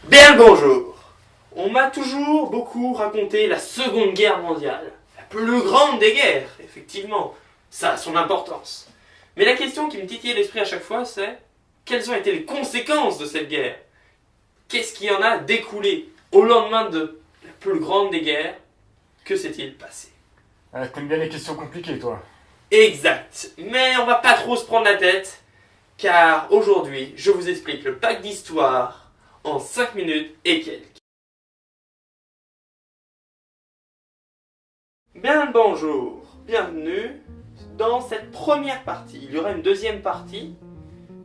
Bien le bonjour. On m'a toujours beaucoup raconté la Seconde Guerre mondiale. La plus grande des guerres, effectivement. Ça a son importance. Mais la question qui me titillait l'esprit à chaque fois, c'est quelles ont été les conséquences de cette guerre? Qu'est-ce qui en a découlé au lendemain de la plus grande des guerres? Que s'est-il passé? T'aimes bien les questions compliquées, toi. Exact. Mais on va pas trop se prendre la tête, car aujourd'hui, je vous explique le pack d'histoire en 5 minutes et quelques. Bien le bonjour, bienvenue dans cette première partie. Il y aura une deuxième partie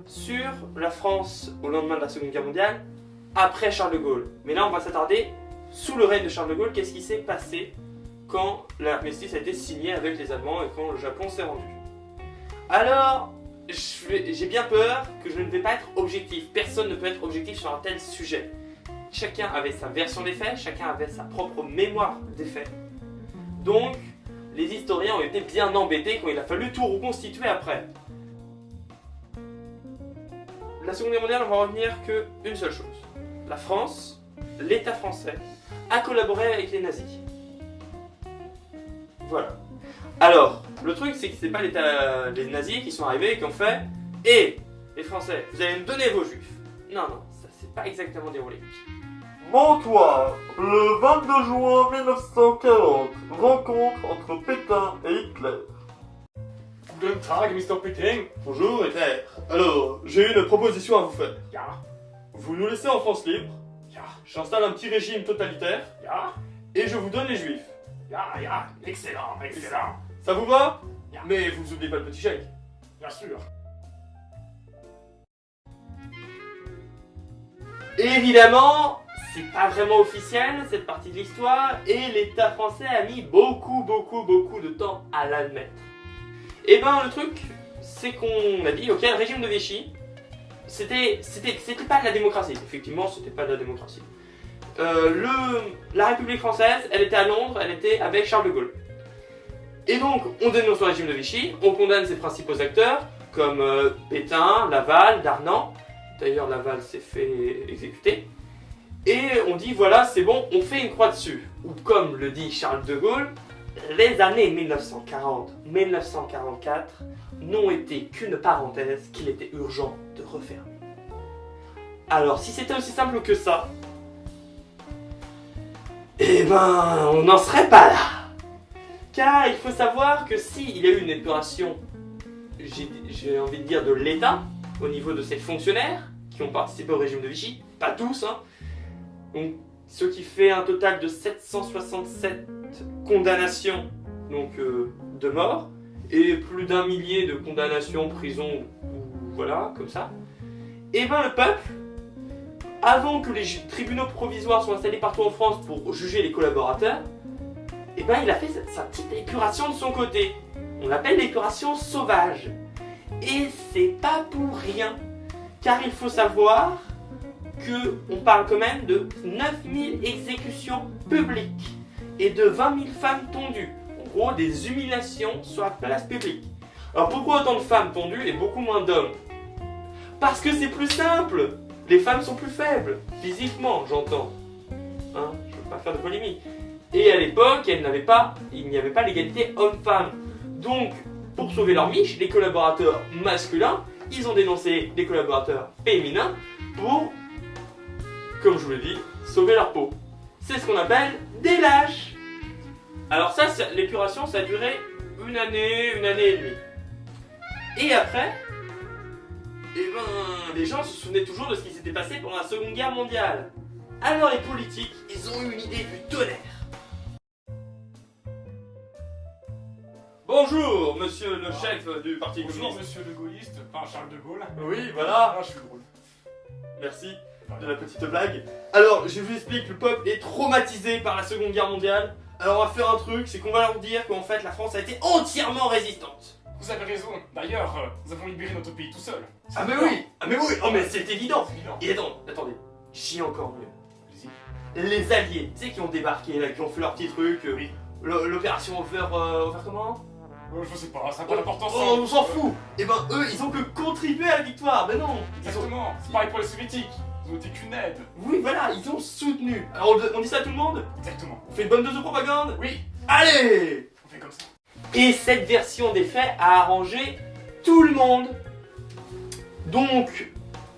sur la France au lendemain de la Seconde Guerre mondiale, après Charles de Gaulle. Mais là, on va s'attarder sous le règne de Charles de Gaulle. Qu'est-ce qui s'est passé quand l'armistice a été signé avec les Allemands et quand le Japon s'est rendu? Alors, j'ai bien peur que je ne vais pas être objectif. Personne ne peut être objectif sur un tel sujet. Chacun avait sa version des faits, chacun avait sa propre mémoire des faits. Donc, les historiens ont été bien embêtés quand il a fallu tout reconstituer après. La Seconde Guerre mondiale, on va retenir qu'une seule chose. La France, l'État français, a collaboré avec les nazis. Voilà. Alors, le truc, c'est que c'est pas les nazis qui sont arrivés et qui ont fait « Eh, les Français, vous allez me donner vos juifs !» Non, non, ça s'est pas exactement déroulé. Montoire, le 22 juin 1940, rencontre entre Pétain et Hitler. Guten Tag, Mr. Putin. Bonjour Hitler. Alors, j'ai une proposition à vous faire. Ja, Vous nous laissez en France libre, ja, j'installe un petit régime totalitaire, ja, et je vous donne les juifs. ja, excellent, excellent. Ça vous va? Ja. Mais vous oubliez pas le petit chèque. Bien sûr. Évidemment, c'est pas vraiment officiel cette partie de l'histoire et l'État français a mis beaucoup de temps à l'admettre. Et ben le truc, c'est qu'on a dit ok, le régime de Vichy, c'était pas de la démocratie. Effectivement, c'était pas de la démocratie. La République française, elle était à Londres, elle était avec Charles de Gaulle. Et donc, on dénonce le régime de Vichy, on condamne ses principaux acteurs, comme Pétain, Laval, Darnan. D'ailleurs, Laval s'est fait exécuter. Et on dit, voilà, c'est bon, on fait une croix dessus. Ou comme le dit Charles de Gaulle, les années 1940-1944 n'ont été qu'une parenthèse qu'il était urgent de refermer. Alors, si c'était aussi simple que ça, eh ben, on n'en serait pas là. Car il faut savoir que s'il y a eu une épuration, j'ai envie de dire de l'État, au niveau de ses fonctionnaires qui ont participé au régime de Vichy, pas tous, hein, donc, ce qui fait un total de 767 condamnations donc, de mort, et plus d'1 millier de condamnations, prison, voilà, comme ça. Et ben le peuple, avant que les tribunaux provisoires soient installés partout en France pour juger les collaborateurs, et ben il a fait sa petite épuration de son côté. On l'appelle l'épuration sauvage. Et c'est pas pour rien, car il faut savoir qu'on parle quand même de 9000 exécutions publiques et de 20 000 femmes tondues. En gros, des humiliations sur la place publique. Alors pourquoi autant de femmes tondues et beaucoup moins d'hommes? Parce que c'est plus simple. Les femmes sont plus faibles, physiquement, j'entends. Hein, je veux pas faire de polémique. Et à l'époque, il n'y avait pas l'égalité homme-femme. Donc, pour sauver leur miche, les collaborateurs masculins, ils ont dénoncé les collaborateurs féminins pour, comme je vous l'ai dit, sauver leur peau. C'est ce qu'on appelle des lâches. Alors ça, l'épuration, ça a duré une année et demie. Et après, eh ben, les gens se souvenaient toujours de ce qui s'était passé pendant la Seconde Guerre mondiale. Alors les politiques, ils ont eu une idée du tonnerre. Bonjour, monsieur le chef du Parti Bonjour, communiste. monsieur le gaulliste, pas Charles de Gaulle. Oui, voilà. Ah, je suis drôle. Merci de la petite blague. Alors, je vous explique, le peuple est traumatisé par la Seconde Guerre mondiale. Alors on va faire un truc, c'est qu'on va leur dire qu'en fait la France a été entièrement résistante. Vous avez raison. D'ailleurs, nous avons libéré notre pays tout seul. Ah mais oui, oh mais c'est évident. C'est évident. Et attendez, j'y encore mieux. Allez-y. Les alliés, tu sais, qui ont débarqué là, qui ont fait leur petit truc. Oui. L'opération over comment? Je sais pas, ça n'a pas d'importance. Oh, on s'en fout. Et ben eux, ils ont que contribué à la victoire. Ben non. Exactement. C'est pareil pour les soviétiques. Ils noté qu'une aide. Oui, voilà, ils ont soutenu. Alors on dit ça à tout le monde? Exactement. On fait une bonne dose de propagande? Oui, Allez! on fait comme ça. Et cette version des faits a arrangé tout le monde. Donc,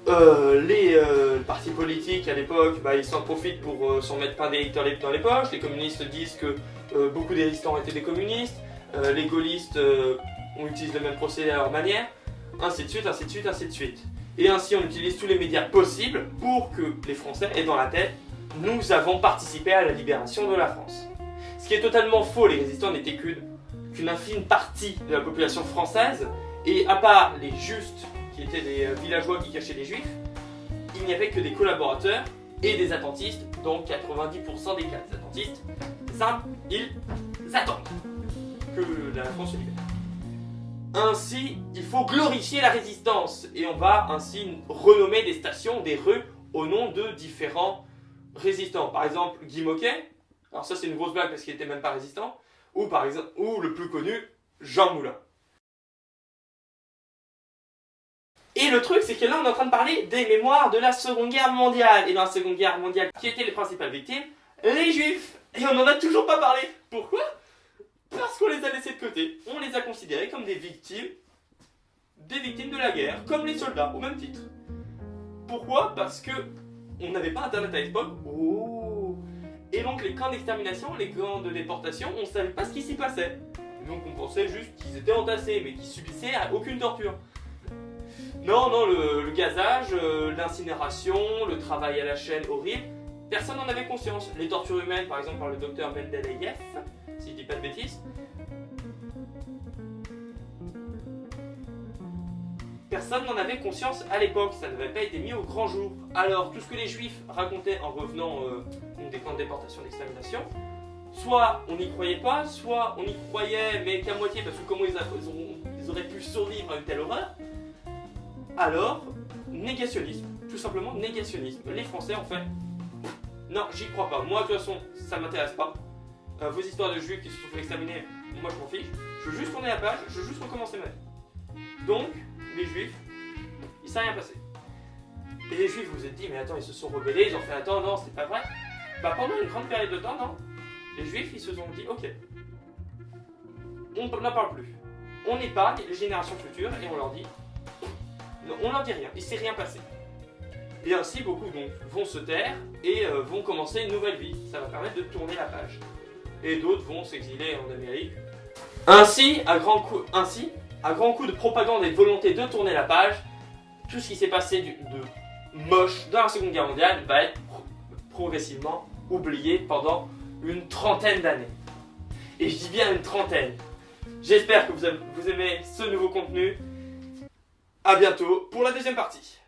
les partis politiques à l'époque, ils s'en profitent pour s'en mettre plein d'électeurs dans les poches. Les communistes disent que beaucoup des résistants étaient des communistes. Les gaullistes utilisent le même procédé à leur manière. Ainsi de suite, ainsi de suite, ainsi de suite. Et ainsi, on utilise tous les médias possibles pour que les Français aient dans la tête « Nous avons participé à la libération de la France ». Ce qui est totalement faux, les résistants n'étaient qu'une infime partie de la population française, et à part les justes, qui étaient des villageois qui cachaient les juifs, il n'y avait que des collaborateurs et des attentistes, donc 90% des cas. Les attentistes, c'est simple, ils attendent que la France se libère. Ainsi, il faut glorifier la résistance, et on va ainsi renommer des stations, des rues, au nom de différents résistants. Par exemple, Guy Moquet, alors ça c'est une grosse blague parce qu'il n'était même pas résistant, ou par exemple, ou le plus connu, Jean Moulin. Et le truc, c'est que là on est en train de parler des mémoires de la Seconde Guerre mondiale. Et dans la Seconde Guerre mondiale, qui étaient les principales victimes? Les Juifs. Et on n'en a toujours pas parlé. Pourquoi? Parce qu'on les a laissés de côté. On les a considérés comme des victimes de la guerre, comme les soldats, au même titre. Pourquoi? Parce que on n'avait pas internet à l'époque. Oh. Et donc les camps d'extermination, les camps de déportation, on ne savait pas ce qui s'y passait. Et donc on pensait juste qu'ils étaient entassés, mais qu'ils subissaient aucune torture. Non, le gazage, l'incinération, le travail à la chaîne horrible, personne n'en avait conscience. Les tortures humaines, par exemple par le docteur Mendeleïev, si je dis pas de bêtises, personne n'en avait conscience à l'époque, ça n'avait pas été mis au grand jour. Alors tout ce que les juifs racontaient en revenant des camps de déportation d'extermination, soit on n'y croyait pas, soit on y croyait mais qu'à moitié parce que comment ils auraient pu survivre à une telle horreur. Alors, négationnisme, tout simplement négationnisme. Les Français ont fait non, j'y crois pas, moi de toute façon ça m'intéresse pas. Vos histoires de juifs qui se sont fait exterminer, moi je m'en fiche. Je veux juste tourner la page, je veux juste recommencer ma vie. Donc, les juifs, il s'est rien passé. Et les juifs, vous vous êtes dit, mais attends, ils se sont rebellés, ils ont fait attends, non, c'est pas vrai. Pendant une grande période de temps, non. Les juifs, ils se sont dit, ok, on n'en parle plus. On épargne les générations futures et on leur dit, non, on leur dit rien, il s'est rien passé. Et ainsi, beaucoup donc vont se taire et vont commencer une nouvelle vie. Ça va permettre de tourner la page. Et d'autres vont s'exiler en Amérique. Ainsi, à grand coup de propagande et de volonté de tourner la page, tout ce qui s'est passé de moche dans la Seconde Guerre mondiale va être progressivement oublié pendant une trentaine d'années. Et je dis bien une trentaine. J'espère que vous aimez ce nouveau contenu. A bientôt pour la deuxième partie.